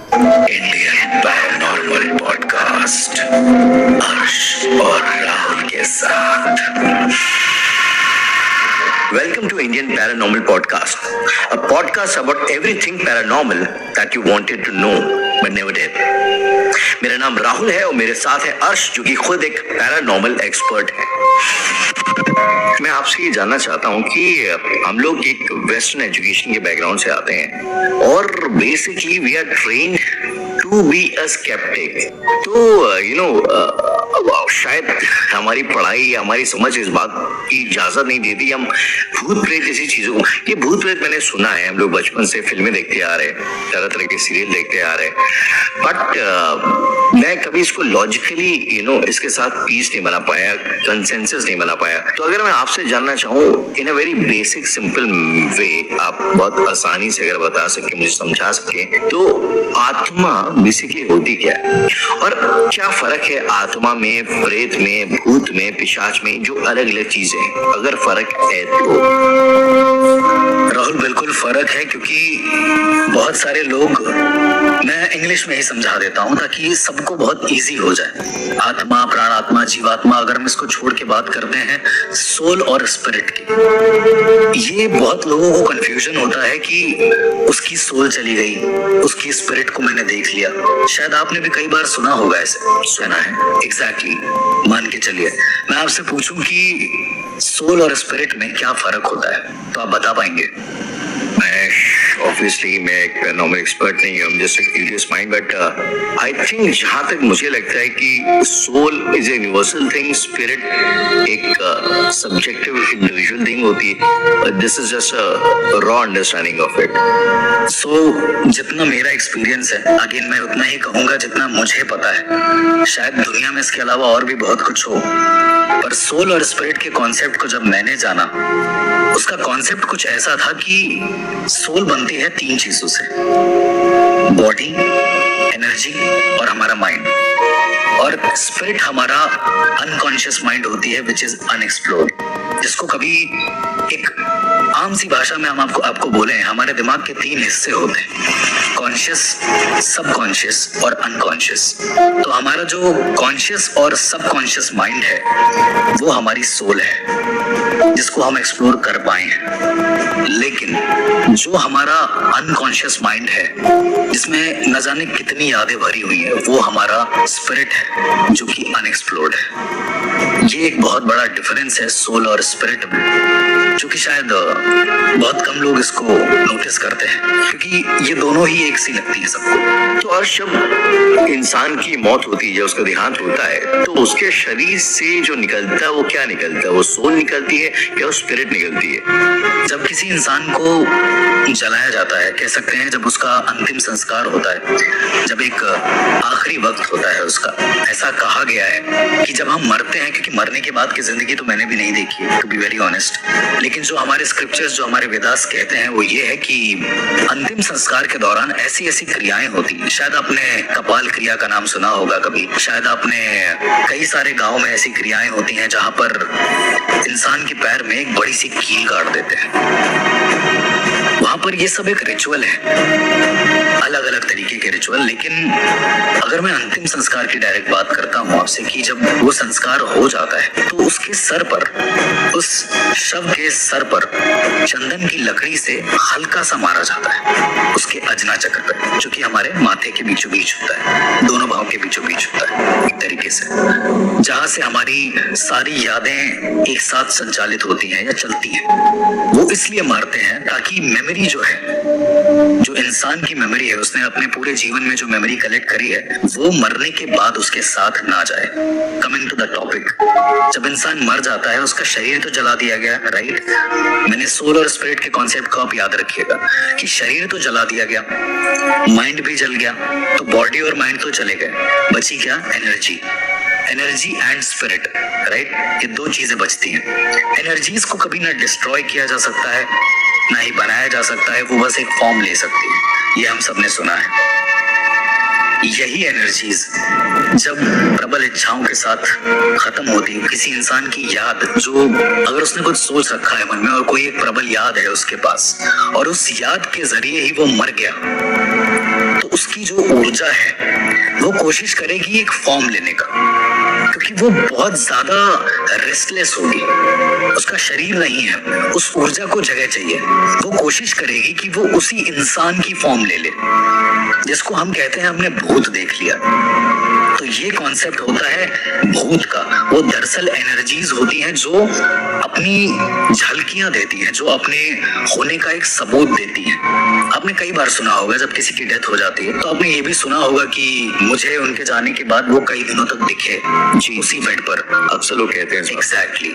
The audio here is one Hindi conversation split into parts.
इंडियन पैरानॉर्मल पॉडकास्ट अर्श और राहुल के साथ। Welcome to Indian Paranormal Podcast, a podcast about everything paranormal that you wanted to know but never did. मेरा नाम राहुल है और मेरे साथ है अर्श, जो कि खुद एक पैरानॉर्मल एक्सपर्ट है। मैं आपसे ये जानना चाहता हूँ कि हम लोग एक वेस्टर्न एजुकेशन के बैकग्राउंड से आते हैं और basically we are trained to be a sceptic. तो शायद हमारी पढ़ाई, हमारी समझ इस बात की इजाजत नहीं देती हम भूत प्रेत जैसी चीजों को। ये भूत प्रेत मैंने सुना है, हम लोग बचपन से फिल्में देखते आ रहे हैं, तरह तरह के सीरियल देखते आ रहे हैं, बट मैं कभी इसको लॉजिकली इसके साथ पीस नहीं बना पाया, कंसेंसस नहीं बना पाया। तो अगर मैं आपसे जानना चाहूँ in a very basic simple way, आप बहुत आसानी से अगर बता सके, मुझे समझा सके, तो आत्मा बेसिकली होती क्या है और क्या फर्क है आत्मा में, प्रेत में, भूत में, पिशाच में, जो अलग अलग चीजें, अगर फर्क है तो? राहुल, बिल्कुल फर्क है, क्योंकि बहुत सारे लोग, मैं इंग्लिश में ही समझा देता हूँ ताकि सबको बहुत इजी हो जाए। आत्मा, प्राणात्मा, जीवात्मा, अगर हम इसको छोड़ के बात करते हैं सोल और स्पिरिट की, ये बहुत लोगों को कंफ्यूजन होता है कि उसकी सोल चली गई, उसकी स्पिरिट को मैंने देख लिया। शायद आपने भी कई बार सुना होगा, ऐसे सुना है। एग्जैक्टली, मान के चलिए मैं आपसे पूछूं कि सोल और स्पिरिट में क्या फर्क होता है, तो आप बता पाएंगे? ऑब्वियसली मैं एक पैरानॉर्मल एक्सपर्ट नहीं हूँ, just curious mind, but I think जहाँ तक मुझे लगता है कि soul is a universal thing, spirit एक सब्जेक्टिव इंडिविजुअल थिंग होती है। This is just a raw understanding of it. So जितना मेरा एक्सपीरियंस है, अगेन मैं उतना ही कहूंगा जितना मुझे पता है। शायद दुनिया में इसके अलावा और भी बहुत कुछ हो, पर सोल और स्पिरिट के कॉन्सेप्ट को जब मैंने जाना, उसका कॉन्सेप्ट कुछ ऐसा था कि सोल बनती है 3 चीजों से: बॉडी, एनर्जी और हमारा माइंड। और स्पिरिट हमारा अनकॉन्शियस माइंड होती है, विच इज अनएक्सप्लोर्ड, जिसको कभी एक आम सी भाषा में हम आपको बोले, हमारे दिमाग के 3 हिस्से होते हैं: कॉन्शियस, सबकॉन्शियस और अनकॉन्शियस। तो हमारा जो कॉन्शियस और सबकॉन्शियस माइंड है वो हमारी सोल है, जिसको हम एक्सप्लोर कर पाए हैं। लेकिन जो हमारा अनकॉन्शियस माइंड है, जिसमें न जाने कितनी यादें भरी हुई है, वो हमारा स्पिरिट है, जो कि अनएक्सप्लोर्ड है। ये एक बहुत बड़ा डिफरेंस है सोल और स्पिरिट में, जो कि शायद बहुत कम लोग इसको नोटिस करते हैं, क्योंकि ये दोनों ही एक सी लगती है सबको। तो अर्श, जब इंसान की मौत होती है, जब उसका देहांत होता है, तो उसके शरीर से जो निकलता है वो क्या निकलता है? वो सोल निकलती है या वो स्पिरिट निकलती है? जब किसी इंसान को जलाया जाता है, कह सकते हैं जब उसका अंतिम संस्कार होता है, जब एक आखिरी वक्त होता है उसका, ऐसा कहा गया है कि जब हम मरते हैं, क्योंकि मरने के बाद की जिंदगी तो मैंने भी नहीं देखी है, टू बी वेरी ऑनेस्ट, लेकिन जो हमारे स्क्रिप्चर्स, जो हमारे वेदास कहते हैं, वो ये है कि अंतिम संस्कार के दौरान ऐसी ऐसी क्रियाएं होती हैं। शायद आपने कपाल क्रिया का नाम सुना होगा कभी, शायद आपने, कई सारे गाँव में ऐसी क्रियाएं होती हैं जहाँ पर इंसान के पैर में एक बड़ी सी कील गाड़ देते हैं। वहां पर ये सब एक रिचुअल है, अलग अलग तरीके के रिचुअल। लेकिन अगर मैं अंतिम संस्कार की डायरेक्ट बात करता हूँ आपसे, कि जब वो संस्कार हो जाता है तो उसके सर पर, उस शव के सर पर चंदन की लकड़ी से हल्का सा मारा जाता है, उसके अजना चक्र पर, जो कि हमारे माथे के बीचों बीच होता है, दोनों भाव के बीचों बीच होता है एक तरीके से, जहां से हमारी सारी यादें एक साथ संचालित होती हैं या चलती हैं। वो इसलिए मारते हैं ताकि मेमोरी जो है, जो इंसान की मेमोरी है, उसने अपने पूरे जीवन में जो मेमोरी कलेक्ट करी है, वो मरने के बाद उसके साथ ना जाए। कमिंग टू द टॉपिक, जब इंसान मर जाता है, उसका शरीर तो जला दिया गया, राइट? मैंने सोल और स्पिरिट के कॉन्सेप्ट को आप याद रखिएगा कि शरीर तो जला दिया गया, माइंड भी जल गया, तो बॉडी और माइंड तो चले गए, बची क्या? Energy. Energy and spirit, right? ये 2 चीजें बचती हैं। एनर्जीज को कभी ना डिस्ट्रॉय किया जा सकता है, ना ही बनाया जा सकता है, वो बस एक फॉर्म ले सकती है, ये हम सबने सुना है। यही एनर्जीज जब प्रबल इच्छाओं के साथ खत्म होती है, किसी इंसान की याद, जो अगर उसने कुछ सोच रखा है मन में और कोई एक प्रबल याद है उसके पास, और उस याद के जरिए ही वो मर गया, तो तो उसकी जो ऊर्जा है वो कोशिश करेगी एक फॉर्म लेने का, क्योंकि वो बहुत ज्यादा रेस्टलेस होगी, उसका शरीर नहीं है, उस ऊर्जा को जगह चाहिए। वो कोशिश करेगी कि वो उसी इंसान की फॉर्म ले ले, जिसको हम कहते हैं हमने भूत देख लिया। तो ये कॉन्सेप्ट होता है भूत का। वो दरअसल एनर्जीज होती हैं जो अपनी झलकियां देती हैं, जो अपने होने का एक सबूत देती हैं। आपने कई बार सुना होगा जब किसी की डेथ हो जाती है तो आपने ये भी सुना होगा कि मुझे उनके जाने के बाद वो कई दिनों तक दिखे जी उसी बेड पर। अक्सर लोग कहते हैं एग्जैक्टली।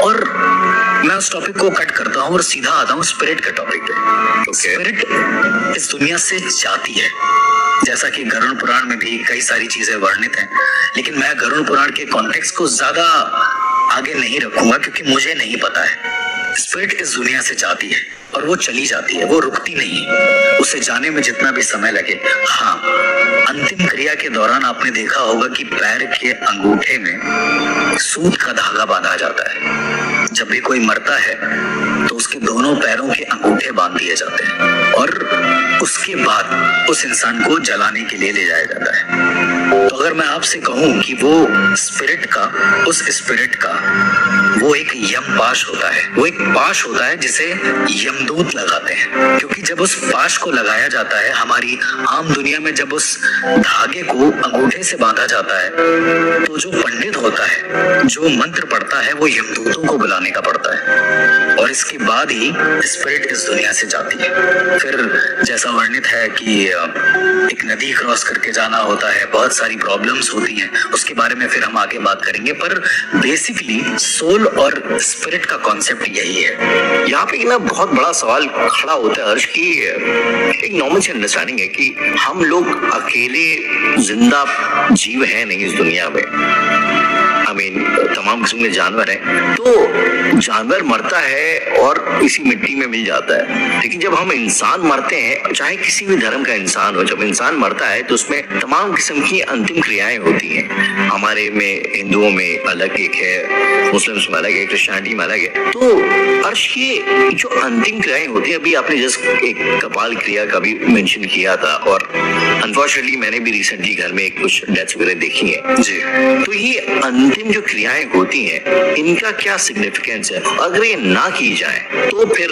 और मैं उस टॉपिक को कट करता हूँ और सीधा आता हूँ स्पिरिट के टॉपिक पे। स्पिरिट इस दुनिया से जाती है, जैसा कि गरुड़ पुराण में भी कई सारी चीजें वर्णित हैं, लेकिन मैं गरुड़ पुराण के कॉन्टेक्स्ट को ज्यादा आगे नहीं रखूंगा क्योंकि मुझे नहीं पता है। स्पिरिट इस दुनिया से जाती है और वो चली जाती है, वो रुकती नहीं है, उसे जाने में जितना भी समय लगे। हाँ, अंतिम क्रिया के दौरान आपने देखा होगा कि पैर के अंगूठे में सूत का धागा बांधा जाता है। जब भी कोई मरता है तो उसके दोनों पैरों के अंगूठे बांध दिए जाते हैं और उसके बाद उस इंसान को जलाने के लिए ले जाया जाता है। तो अगर मैं आपसे कहूं कि वो स्पिरिट का, उस स्पिरिट का वो एक यम पाश होता है, वो एक पाश होता है जिसे यमदूत लगाते हैं। क्योंकि जब उस पाश को लगाया जाता है, हमारी आम दुनिया में जब उस धागे को अंगूठे से बांधा जाता है तो जो पंडित होता है, जो मंत्र पढ़ता है, वो यमदूतों को बुलाने का पड़ता है और इसके बाद ही स्पिरिट इस दुनिया से जाती है। फिर जैसा वर्णित है कि एक नदी क्रॉस करके जाना होता है, बहुत सारी प्रॉब्लम्स होती हैं, उसके बारे में फिर हम आगे बात करेंगे। पर बेसिकली सोल और स्पिरिट का कॉन्सेप्ट यही है। यहाँ पे ना बहुत बड़ा सवाल खड़ा होता है हर्ष की, एक नॉर्मल सी अंडरस्टैंडिंग है कि हम लोग अकेले जिंदा जीव हैं नहीं इस दुनिया में। तमाम किस्म के जानवर हैं, तो जानवर मरता है और इसी मिट्टी में मिल जाता है। लेकिन जब हम इंसान मरते हैं, चाहे किसी भी धर्म का इंसान हो, जब इंसान मरता है तो उसमें तमाम किस्म की अंतिम क्रियाएं होती हैं। हमारे में हिंदुओं में अलग एक है, मुस्लिम्स में अलग है, क्रिश्चियनिटी में अलग है। तो अर्श की जो अंतिम क्रियाएं होती है, अभी आपने जस्ट एक कपाल क्रिया का भी मेंशन किया था और अनफॉर्चुनेटली मैंने भी रिसेंटली घर में कुछ डेथ्स वगैरह देखी है जी। तो ये अंतिम जो क्रियाएं होती हैं, इनका क्या सिग्निफिकेंस है? अगर ये ना की जाए तो फिर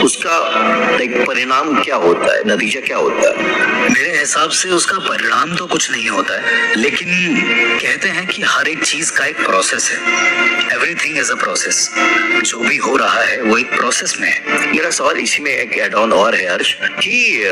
उसका परिणाम क्या होता है, नतीजा क्या होता है? मेरे हिसाब से उसका परिणाम तो कुछ नहीं होता है, लेकिन कहते हैं कि हर एक चीज का एक प्रोसेस है। Everything is a process. जो भी हो रहा है वो एक प्रोसेस में है। मेरा सवाल इसी में एक एड ऑन और है हर्ष कि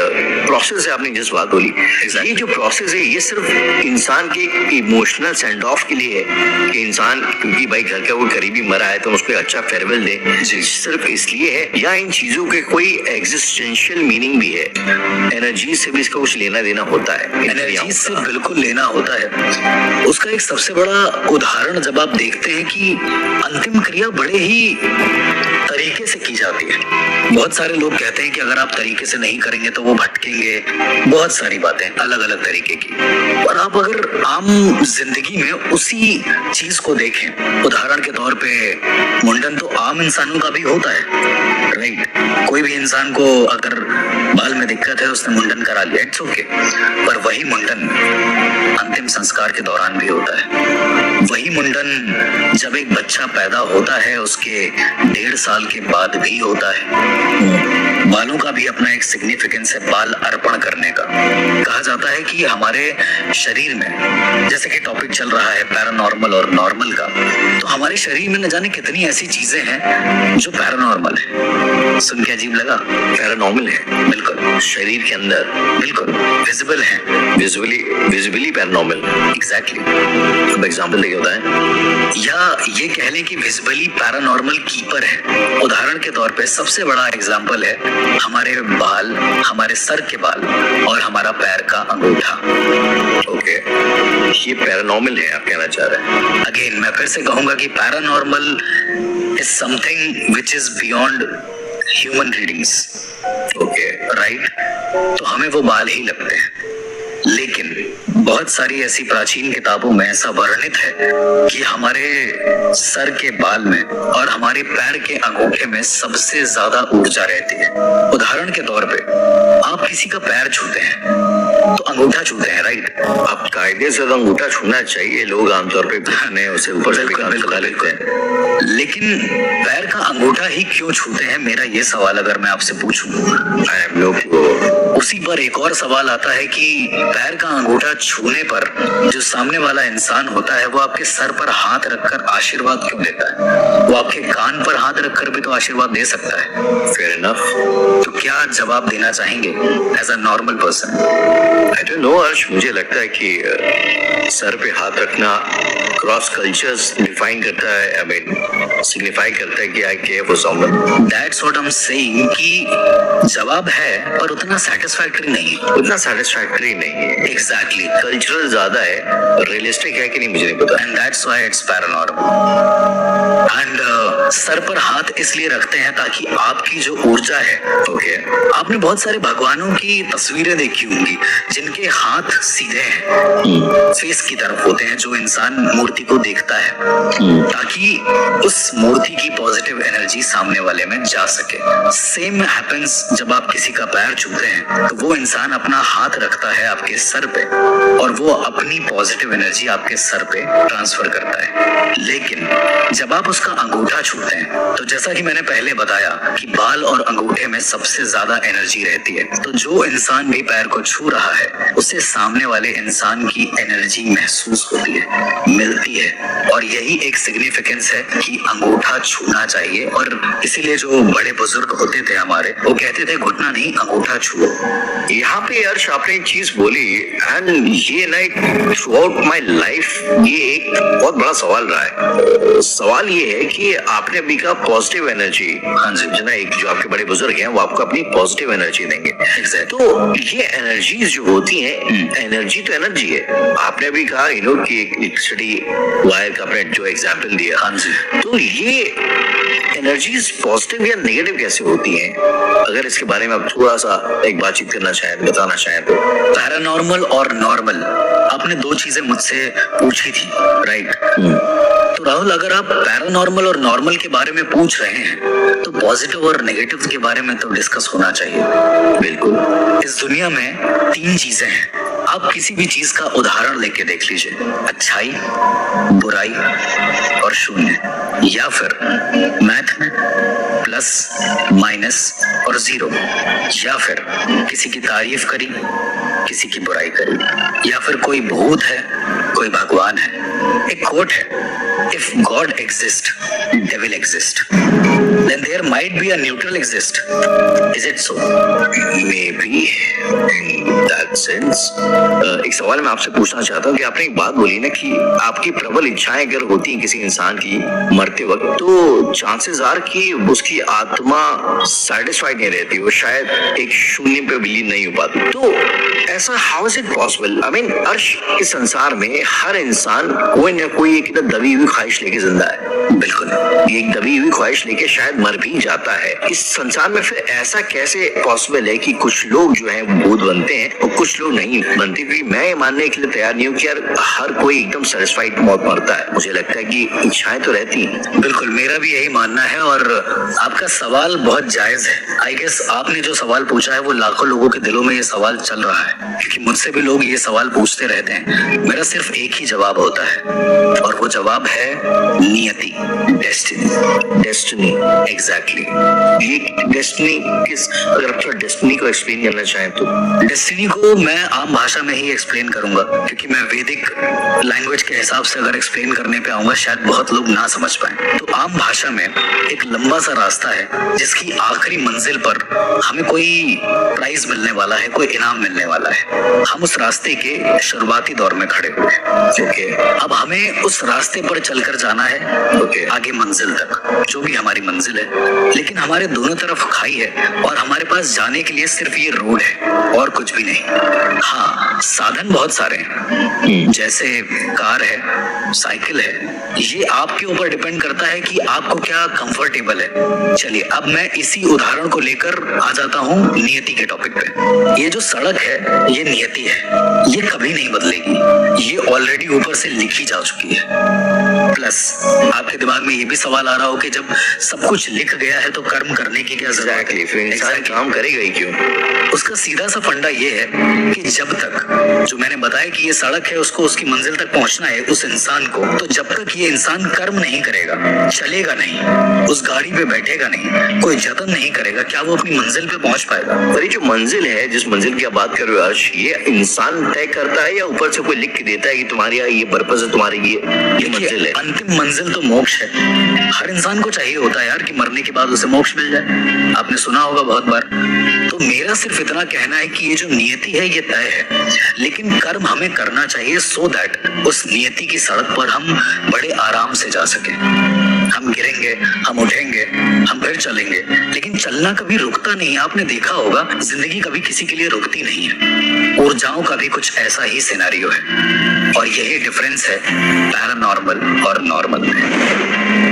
प्रोसेस है, आपने जिस बात बोली, ये जो प्रोसेस है ये सिर्फ इंसान के इमोशनल सेंड ऑफ के लिए है कि इंसान क्योंकि भाई घर का वो करीबी मरा है तो उसको अच्छा फेयरवेल दे, सिर्फ इसलिए है, या इन चीजों के कोई एग्जिस्टेंशियल मीनिंग भी है? एनर्जी से भी इसका कुछ लेना देना होता है? एनर्जी से बिल्कुल लेना होता है। उसका एक सबसे बड़ा उदाहरण जब आप देखते हैं कि अंतिम क्रिया बड़े ही तरीके से की जाती है। बहुत सारे लोग कहते हैं कि अगर आप तरीके से नहीं करेंगे तो वो भटकेंगे, बहुत सारी बातें अलग अलग तरीके की। और आप अगर आम जिंदगी में उसी चीज को देखें, उदाहरण के तौर पे मुंडन तो आम इंसानों का भी होता है, राइट? कोई भी इंसान को अगर बाल में दिक्कत है उसने मुंडन करा लिया, इट्स ओके। पर वही मुंडन अंतिम संस्कार के दौरान भी होता है। वही मुंडन जब एक बच्चा पैदा होता है उसके 1.5 साल के बाद भी होता है। बालों का भी अपना एक सिग्निफिकेंस है, बाल अर्पण करने का। कहा जाता है कि हमारे शरीर में, जैसे कि टॉपिक चल रहा है पैरानॉर्मल और नॉर्मल का, तो हमारे शरीर में न जाने कितनी ऐसी चीजें हैं जो पैरानॉर्मल है। सुन के अजीब लगा? पैरानॉर्मल है बिल्कुल, शरीर के अंदर बिल्कुल विजिबल है, विजिबली पैरानॉर्मल। एग्जैक्टली। अब एग्जांपल देखिए होता है, या ये कह लें कि विजिबली पैरानॉर्मल कीपर है। उदाहरण के तौर पे सबसे बड़ा एग्जांपल है हमारे बाल, हमारे सर के बाल और हमारा पैर का अंगूठा। ओके, ये पैरानॉर्मल है आप कहना चाह रहे हैं? अगेन मैं फिर से कहूंगा कि paranormal is something which is beyond human readings. Okay, right? तो हमें वो बाल ही लगते हैं, लेकिन बहुत सारी ऐसी प्राचीन किताबों में ऐसा वर्णित है कि हमारे सर के बाल में और हमारे पैर के अंगूठे में सबसे ज्यादा ऊर्जा रहती है। उदाहरण के तौर पे आप किसी का पैर छूते हैं तो अंगूठा छूते हैं, राइट? आप कायदे से तो अंगूठा छूना चाहिए, लोग आमतौर पे घुटने उसे ऊपर से भी काम चला लेते हैं। लेकिन पैर का अंगूठा ही क्यों छूते हैं, मेरा ये सवाल अगर मैं आपसे पूछूं, हम लोग को उसी पर एक और सवाल आता है कि पैर का अंगूठा छूने पर जो सामने वाला इंसान होता है वो आपके सर पर हाथ रखकर आशीर्वाद क्यों देता है? वो आपके कान पर हाथ रखकर भी तो आशीर्वाद दे सकता है। Fair enough. तो क्या जवाब देना चाहेंगे as a normal person? I don't know Arsh, मुझे लगता है कि सर पे हाथ रखना क्रॉस कल्चर्स डिफाइन करता है, आई मीन सिग्निफाई करता है कि I care for someone. That's what I am saying कि जवाब है पर उतना सेटिस्फैक्टरी नहीं है। उतना सेटिस्फैक्टरी नहीं है। एग्जैक्टली। कल्चरल ज्यादा है, रियलिस्टिक है कि नहीं मुझे नहीं पता। And that's why it's paranormal. And sir पर हाथ इसलिए रखते हैं ताकि आपकी जो ऊर्जा है, ओके, आपने बहुत सारे भगवानों की तस्वीरें देखी होंगी जिनके हाथ सीधे हैं, फेस की तरफ होते हैं, जो इंसान मूर्ति को देखता है ताकि उस मूर्ति की पॉजिटिव एनर्जी सामने वाले में जा सके। सेम हैपेंस जब आप किसी का पैर छूते हैं तो वो इंसान अपना हाथ रखता है आपके सर पे और वो अपनी पॉजिटिव एनर्जी आपके सर पे ट्रांसफर करता है। लेकिन जब आप उसका अंगूठा छूते हैं तो जैसा कि मैंने पहले बताया कि बाल और अंगूठे में सबसे ज्यादा एनर्जी रहती है, तो जो इंसान भी पैर को छू रहा है उसे सामने वाले इंसान की एनर्जी महसूस होती है, मिलती है। और यही एक सिग्निफिकेंस है कि अंगूठा छूना चाहिए। और इसीलिए जो बड़े बुजुर्ग होते थे हमारे, वो कहते थे घुटना नहीं अंगूठा छुओ। यहाँ पे अर्श आपने एक चीज बोली एंड ये like through out my life ये एक बहुत बड़ा सवाल रहा है। सवाल ये है कि आपने अभी कहा पॉजिटिव एनर्जी, हाँ जी, जो ना एक जो आपके बड़े बुजुर्ग हैं वो आपको अपनी पॉजिटिव एनर्जी देंगे। तो ये एनर्जीज जो होती हैं, एनर्जी तो एनर्जी है। आपने अभी कहा यू नो कि इलेक्ट्रिसिटी वायर का आपने जो एग्जांपल दिया, हाँ जी, तो ये एनर्जीज पॉजिटिव या नेगेटिव कैसे होती हैं? अगर इसके बारे में आप थोड़ा सा एक बातचीत करना चाहें, बताना चाहें तो। पैरानॉर्मल और नॉर्मल, आपने दो चीजें मुझसे पूछी थी, राइट? तो राहुल, अगर आप पैरानॉर्मल और नॉर्मल के बारे में पूछ रहे हैं तो पॉजिटिव और नेगेटिव के बारे में तो डिस्कस होना चाहिए। बिल्कुल। इस दुनिया में तीन चीजें हैं, आप किसी भी चीज का उदाहरण लेके देख लीजिए, अच्छाई, बुराई और शून्य, या फिर मैथ में प्लस, माइनस और जीरो, या फिर किसी की तारीफ करी, किसी की बुराई करी, या फिर कोई भूत है, कोई भगवान है। एक कोट है, if God exists, devil exists, then there might be a neutral exist. Is it so? Maybe in that sense. एक सवाल मैं आपसे पूछना चाहता हूँ कि आपने एक बात बोली ना कि आपकी प्रबल इच्छाएं अगर होती हैं किसी इंसान की मरते वक्त, तो चांसेस आर कि उसकी आत्मा सेटिस्फाइड नहीं रहती, वो शायद एक शून्य पे विलीन नहीं हो पाती। तो ऐसा how is it possible? I mean अर्श, इस संसार में हर इंसान कोई ना कोई एक दबी हुई ख्वाहिश लेके जिंदा है। बिल्कुल। एक दबी हुई ख्वाहिश लेके शायद मर भी जाता है। इस संसार में फिर ऐसा कैसे पॉसिबल है कि कुछ लोग जो है भूत बनते हैं और कुछ लोग नहीं बनते? क्योंकि मैं ये मानने के लिए तैयार नहीं हूँ कि यार हर कोई एकदम सेटिस्फाइड मौत मरता है। मुझे लगता है कि इच्छाएं तो रहती हैं। बिल्कुल, मेरा भी यही मानना है और आपका सवाल बहुत जायज है। आई गेस आपने जो सवाल पूछा है वो लाखों लोगों के दिलों में ये सवाल चल रहा है, क्योंकि मुझसे भी लोग ये सवाल पूछते रहते हैं। मेरा सिर्फ एक ही जवाब होता है और वो जवाब है नियति, डेस्टिनी। Destiny, exactly. ये डेस्टिनी किस, अगर आप थोड़ा डेस्टिनी को एक्सप्लेन करना चाहें तो? डेस्टिनी को मैं आम भाषा में ही एक्सप्लेन करूंगा, क्योंकि मैं वैदिक लैंग्वेज के हिसाब से अगर एक्सप्लेन करने पे आऊंगा शायद बहुत लोग ना समझ पाए। तो आम भाषा में एक लंबा सा रास्ता है जिसकी आखिरी मंजिल पर हमें कोई प्राइज मिलने वाला है, कोई इनाम मिलने वाला है। हम उस रास्ते के शुरुआती दौर में खड़े हुए हैं। ओके, अब हमें उस रास्ते पर चलकर जाना है, ओके, आगे मंजिल तक, जो भी हमारी मंजिल है। लेकिन हमारे दोनों तरफ खाई है और हमारे पास जाने के लिए सिर्फ ये रोड है और कुछ भी नहीं। हाँ, साधन बहुत सारे हैं, जैसे कार है, साइकिल है, ये आपके ऊपर डिपेंड करता है कि आपको क्या कंफर्टेबल है। चलिए अब मैं इसी उदाहरण को लेकर आ जाता हूँ नियति के टॉपिक पे। ये जो सड़क है ये नियति है, ये कभी नहीं बदलेगी, ये ऑलरेडी ऊपर से लिखी जा चुकी है। प्लस आपके दिमाग में ये भी सवाल आ रहा हो कि जब सब कुछ लिख गया है तो कर्म करने की क्या जरूरत है? फिर इंसान काम करेगा ही क्यों? उसका सीधा सा फंडा ये है कि जब तक, जो मैंने बताया कि ये सड़क है, उसको उसकी मंजिल तक पहुंचना है उस इंसान को, तो जब तक ये इंसान कर्म नहीं करेगा, चलेगा नहीं, उस गाड़ी पे बैठेगा नहीं, कोई जतन नहीं करेगा, क्या वो अपनी मंजिल पे पहुंच पाएगा? पर ये जो मंजिल है, जिस मंजिल की आप बात कर रहे हो अर्श, ये इंसान तय करता है या ऊपर से कोई लिख के देता है कि तुम्हारी ये पर्पस है, तुम्हारी ये मंजिल है? अंतिम मंजिल तो मोक्ष है। हर इंसान को चाहिए होता है यार कि मरने के बाद उसे मोक्ष मिल जाए, आपने सुना होगा बहुत बार। तो मेरा सिर्फ इतना कहना है कि ये जो नियति है ये तय है, लेकिन कर्म हमें करना चाहिए सो दैट उस नियति की सड़क पर हम बड़े आराम से जा सके। हम गिरेंगे, हम उठेंगे, हम फिर चलेंगे, लेकिन चलना कभी रुकता नहीं। आपने देखा होगा जिंदगी कभी किसी के लिए रुकती नहीं है। ऊर्जाओं का भी कुछ ऐसा ही सिनेरियो है, और यही डिफरेंस है पैरानॉर्मल और नॉर्मल में।